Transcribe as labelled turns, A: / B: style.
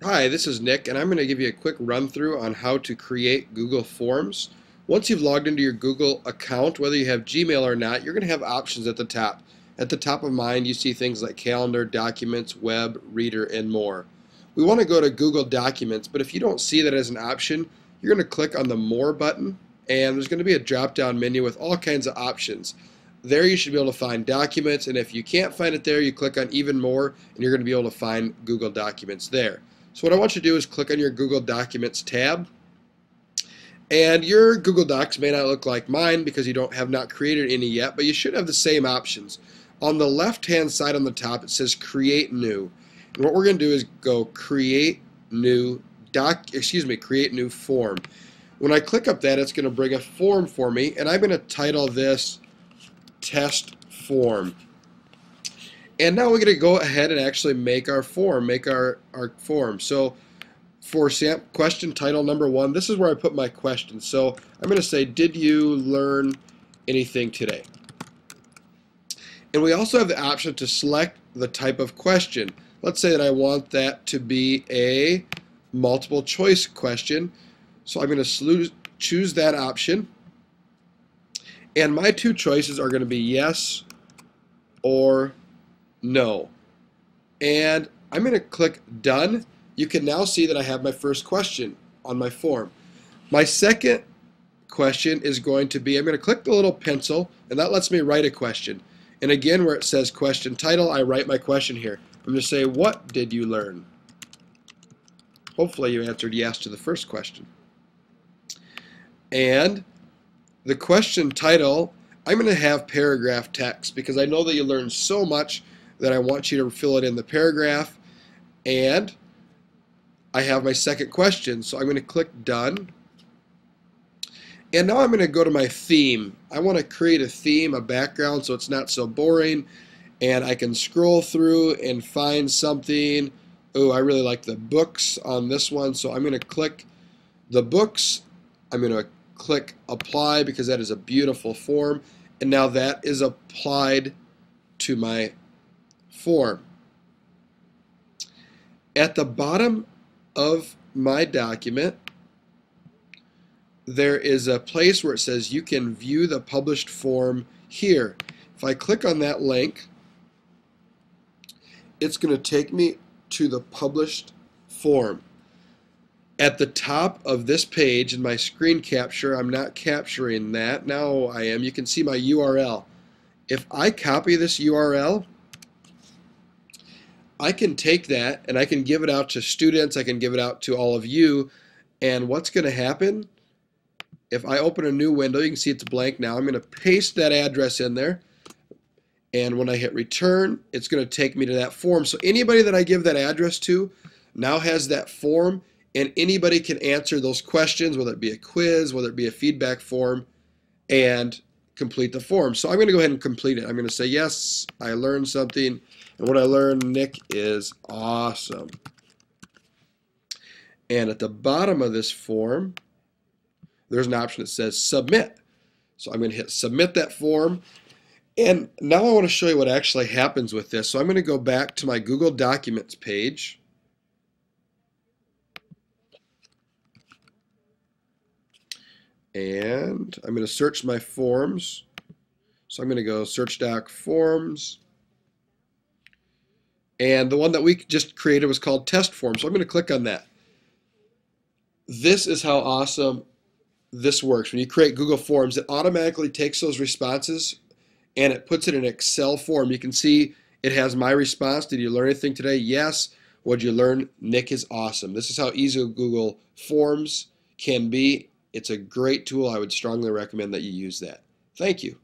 A: Hi, this is Nick, and I'm going to give you a quick run through on how to create Google Forms. Once you've logged into your Google account, whether you have Gmail or not, you're going to have options at the top. At the top of mine, you see things like Calendar, Documents, Web, Reader, and more. We want to go to Google Documents, but if you don't see that as an option, you're going to click on the More button, and there's going to be a drop-down menu with all kinds of options. There you should be able to find Documents, and if you can't find it there, you click on Even More, and you're going to be able to find Google Documents there. So what I want you to do is click on your Google Documents tab, and your Google Docs may not look like mine because you have not created any yet, but you should have the same options. On the left-hand side on the top, it says Create New, and what we're going to do is go Create New Create New Form. When I click up that, it's going to bring a form for me, and I'm going to title this Test Form. And now we're going to go ahead and actually make our form, So for question title number 1, this is where I put my question. So I'm going to say, did you learn anything today? And we also have the option to select the type of question. Let's say that I want that to be a multiple choice question. So I'm going to choose that option. And my two choices are going to be yes or no. And I'm going to click Done. You can now see that I have my first question on my form. My second question is going to be, I'm going to click the little pencil, and that lets me write a question. And again, where it says question title, I write my question here. I'm going to say, what did you learn? Hopefully you answered yes to the first question. And the question title, I'm going to have paragraph text because I know that you learned so much that I want you to fill it in the paragraph. And I have my second question, so I'm going to click Done. And now I'm going to go to my theme. I want to create a theme, a background, so it's not so boring. And I can scroll through and find something. Oh, I really like the books on this one, so I'm going to click the books. I'm going to click Apply because that is a beautiful form. And now that is applied to my form. At the bottom of my document, there is a place where it says you can view the published form here. If I click on that link, it's going to take me to the published form. At the top of this page in my screen capture, I'm not capturing that. Now I am. You can see my URL. If I copy this URL, I can take that and I can give it out to students, I can give it out to all of you, and what's going to happen, if I open a new window, you can see it's blank now, I'm going to paste that address in there, and when I hit return, it's going to take me to that form. So anybody that I give that address to now has that form, and anybody can answer those questions, whether it be a quiz, whether it be a feedback form, and complete the form. So I'm going to go ahead and complete it. I'm going to say, yes, I learned something. And what I learned, Nick, is awesome. And at the bottom of this form, there's an option that says Submit. So I'm going to hit Submit that form. And now I want to show you what actually happens with this. So I'm going to go back to my Google Documents page. And I'm going to search my forms. So I'm going to go Search Doc Forms. And the one that we just created was called Test Form. So I'm going to click on that. This is how awesome this works. When you create Google Forms, it automatically takes those responses and it puts it in Excel form. You can see it has my response. Did you learn anything today? Yes. What did you learn? Nick is awesome. This is how easy Google Forms can be. It's a great tool. I would strongly recommend that you use that. Thank you.